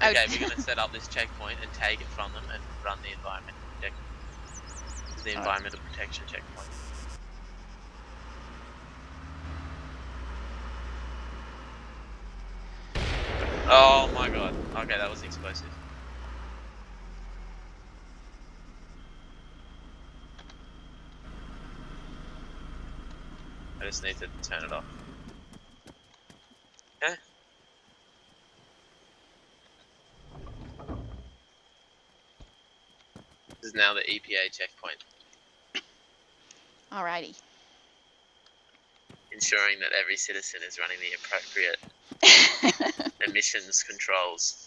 Okay, we're going to set up this checkpoint and take it from them and run the environmental protection. This is the environmental protection checkpoint. Oh my god. Okay, that was explosive. I just need to turn it off. Okay. This is now the EPA checkpoint. Alrighty. Ensuring that every citizen is running the appropriate emissions controls.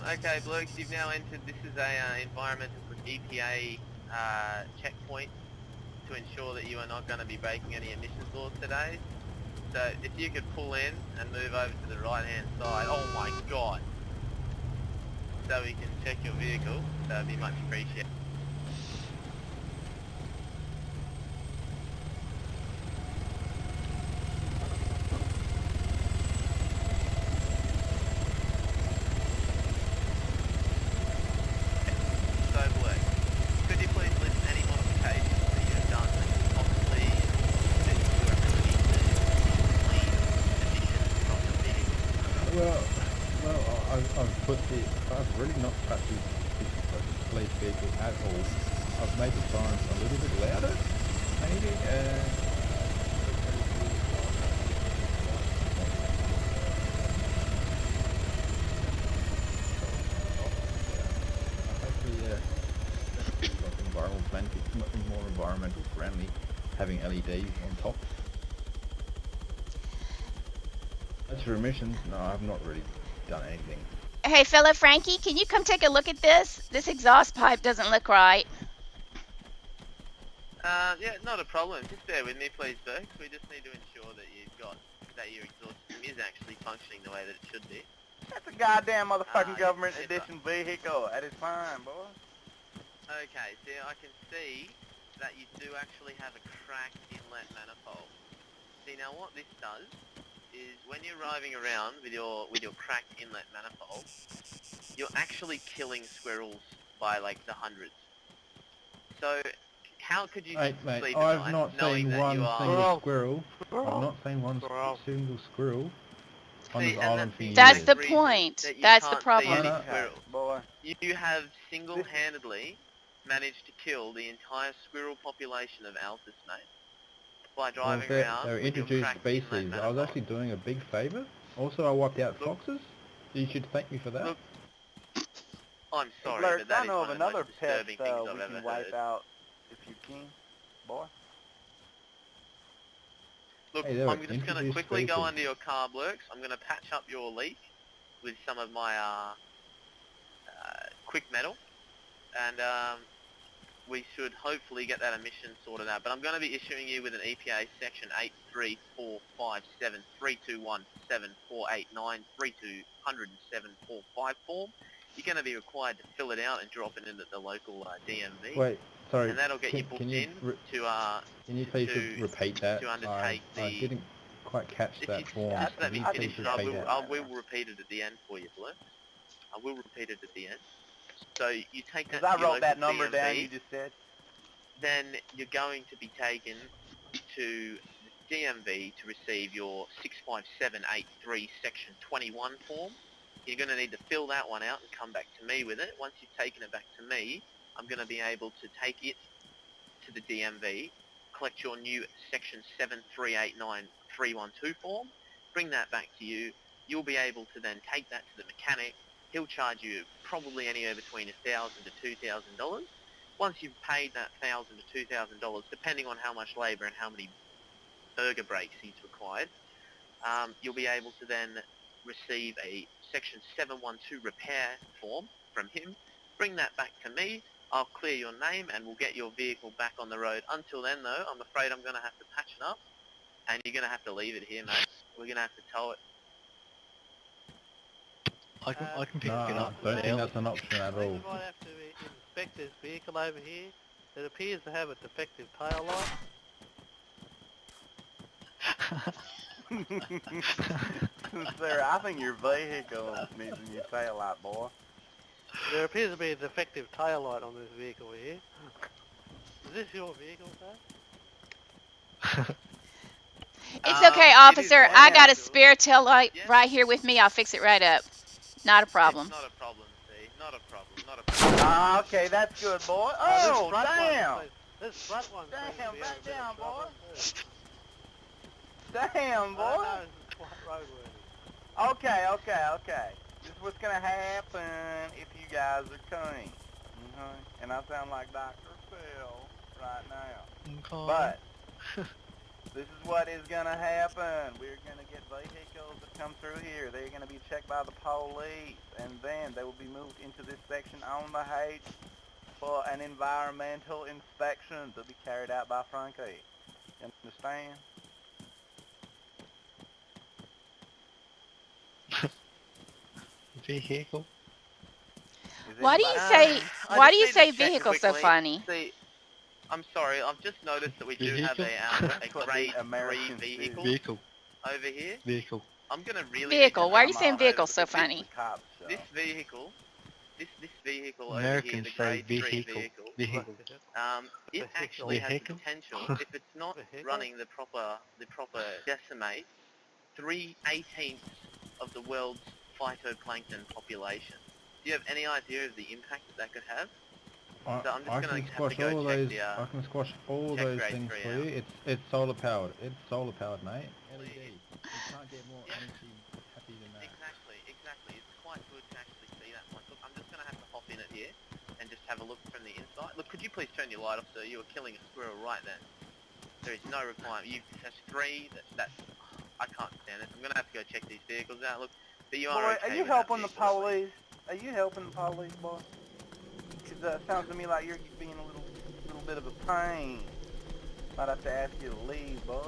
Okay, blokes, you've now entered. This is a environmental EPA checkpoint to ensure that you are not going to be breaking any emissions laws today. So if you could pull in and move over to the right hand side. Oh my god. So we can check your vehicle, that would be much appreciated. So Blake, could you please list any modifications that you have done that could possibly reduce your ability to clean emissions from your vehicle? I've really not touched this police vehicle at all. I've made the sirens a little bit louder, maybe. More environmental friendly, having LEDs on top. As for emissions, no, I've not really done anything. Hey, fella Frankie, can you come take a look at this? This exhaust pipe doesn't look right. Yeah, not a problem. Just bear with me, please, Burke. We just need to ensure that your exhaust system is actually functioning the way that it should be. That's a goddamn motherfucking government edition vehicle. That is fine, boy. Okay, see, I can see that you do actually have a cracked inlet manifold. See, now what this does is when you're driving around with your cracked inlet manifold, you're actually killing squirrels by like the hundreds. So how could you Mate, sleep I've at not night knowing seen that one you are... single squirrel. I've not seen one single squirrel on this island for years. That's the point. That's the problem. Boy. You have single-handedly managed to kill the entire squirrel population of Altus, mate, by driving around. They're introduced species. I was actually doing a big favour. Also, I wiped out foxes. You should thank me for that. Look, I'm sorry, Blurk, but that I is know one of of the another most pet disturbing things we I've ever can wipe heard. out if you can, boy. Look, Hey, I'm just going to quickly go species. under your car, Blurks. I'm going to patch up your leak with some of my quick metal, and we should hopefully get that emission sorted out. But I'm going to be issuing you with an EPA section 8345732174893200745 form. You're going to be required to fill it out and drop it into the local DMV. Wait, sorry. And that'll get you booked in to Can you please repeat that? to undertake I didn't quite catch that form. Just let me Can you finish, please and repeat that? I will repeat it at the end for you, Blue. I will repeat it at the end. So you take that to I your wrote that local number DMV, down you just said. then you're going to be taken to the DMV to receive your 65783 section 21 form. You're going to need to fill that one out and come back to me with it. Once you've taken it back to me, I'm going to be able to take it to the DMV, collect your new section 7389312 form, bring that back to you. You'll be able to then take that to the mechanic. He'll charge you probably anywhere between $1,000 to $2,000. Once you've paid that $1,000 to $2,000, depending on how much labour and how many burger breaks he's required, you'll be able to then receive a section 712 repair form from him. Bring that back to me. I'll clear your name and we'll get your vehicle back on the road. Until then, though, I'm afraid I'm going to have to patch it up, and you're going to have to leave it here, mate. We're going to have to tow it. I can pick it up. I don't think that's an option at all. I might have to inspect this vehicle over here. It appears to have a defective tail light. Sir, I think your vehicle needs a new tail light, boy. There appears to be a defective tail light on this vehicle here. Is this your vehicle, sir? It's okay, It is officer. I got a mine. spare tail light Yeah. right here with me. I'll fix it right up. Not a problem. It's not a problem, see. Not a problem. Not a problem. Ah, okay, that's good, boy. Oh, damn. This front one seems to Damn, be back having a bit down, of trouble, boy. too. Damn, I boy. know it's quite roadworthy. Okay. This is what's gonna happen if you guys are clean. And I sound like Dr. Phil right now. But this is what is gonna happen. We're gonna get vehicles that come through here. They're gonna be checked by the police, and then they will be moved into this section on the H for an environmental inspection to be carried out by Frankie. You understand? Vehicle? Is Why do you anybody- say? I Why just do you need to say check vehicle so quickly. funny? See, I'm sorry, I've just noticed that we do have Vehicle? a That's what the grade 3 Americans do. vehicle Vehicle. over here. Vehicle. I'm gonna really Vehicle. need to Why are you know saying more vehicle over so this- funny? The cops show. This vehicle over here, Americans the say grade 3 vehicle. vehicle, Vehicle. it actually has the Vehicle? potential, if it's not Vehicle? running the proper decimate, 3/18 of the world's phytoplankton population. Do you have any idea of the impact that could have? So I'm just I gonna can have to squash go all check those. the, I can squash all check those grade things 3 for out. you. It's solar powered. It's solar powered, mate. LED. You can't get more Yeah. energy happy than that. Exactly. It's quite good to actually see that one. Look, I'm just going to have to hop in it here and just have a look from the inside. Look, could you please turn your light off, sir? You were killing a squirrel right then. There is no requirement. You've touched 3. That's I can't stand it. I'm going to have to go check these vehicles out. Look, but you are Boy, okay are you with that helping the vehicle, at police? least. Are you helping the police, boy? Because it sounds to me like you're being a little bit of a pain. Might have to ask you to leave, boy.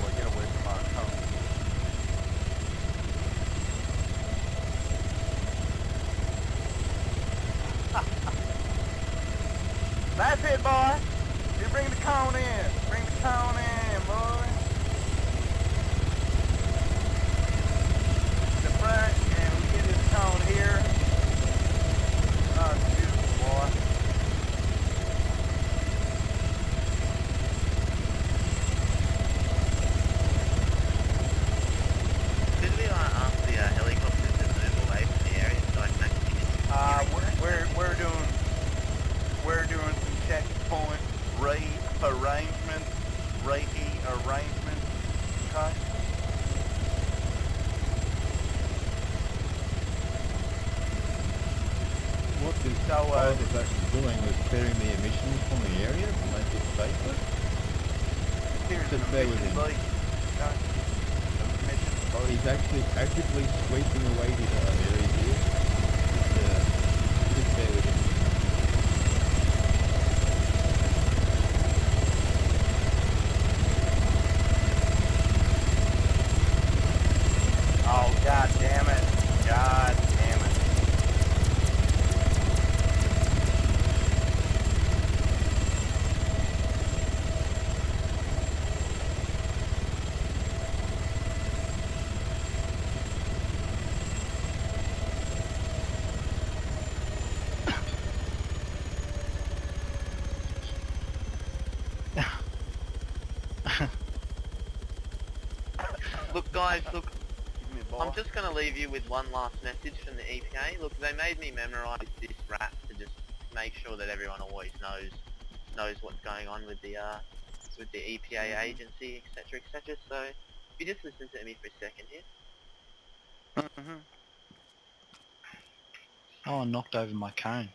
Boy, get away from our home. That's it, boy. You bring the cone in. Bring the cone in, boy. The front, and we get this cone here. Oh, it's beautiful, boy. Could we ask the helicopters to move away from the area so I can actually get We're doing some checkpoint arrangements. Okay. What this So, pilot is actually doing is clearing the emissions from the area to make it safer. Here's Just an bear with emission him. leak. Okay. Some emissions. Oh, he's actually actively sweeping away his area here. Just bear with him. Oh, god damn it. God damn it. Look, guys, look, Give me a ball. I'm just going to leave you with one last message from the EPA. Look, they made me memorise this rap to just make sure that everyone always knows what's going on with the EPA agency, etc., etc. So if you just listen to me for a second here. Oh, I knocked over my cone.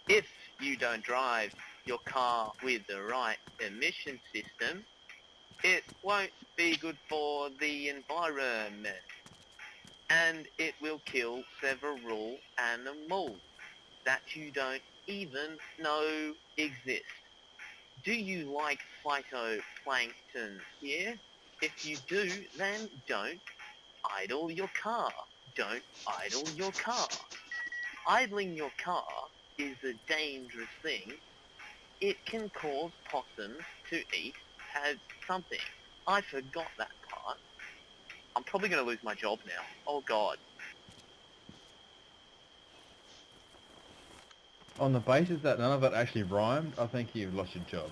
If you don't drive your car with the right emission system, it won't be good for the environment, and it will kill several animals that you don't even know exist. Do you like phytoplankton here? If you do, then don't idle your car. Don't idle your car. Idling your car is a dangerous thing. It can cause possums to eat something. I forgot that part. I'm probably going to lose my job now. Oh God. On the basis that none of it actually rhymed, I think you've lost your job.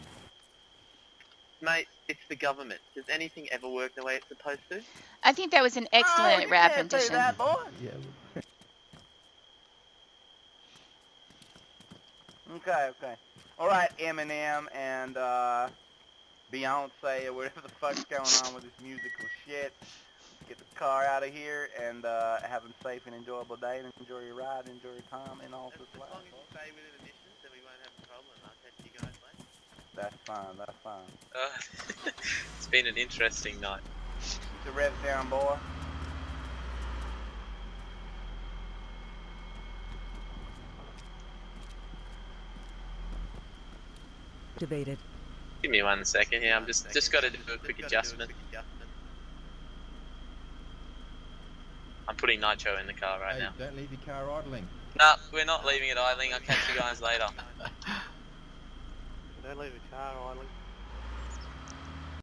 Mate, it's the government. Does anything ever work the way it's supposed to? I think that was an excellent rap can't say addition. that, boy. Yeah. Okay. Alright, Eminem and Beyonce or whatever the fuck's going on with this musical shit. Let's get the car out of here and have a safe and enjoyable day and enjoy your ride, enjoy your time and all this life. As long as you stay within emissions, then we won't have a problem. I'll catch you guys later. That's fine. It's been an interesting night. The rev down, boy. Activated. Give me 1 second here. I'm just got to do a quick adjustment. I'm putting nitro in the car right now. Don't leave your car idling. Nah, we're not leaving it idling. I'll catch you guys later. Don't leave a car idling.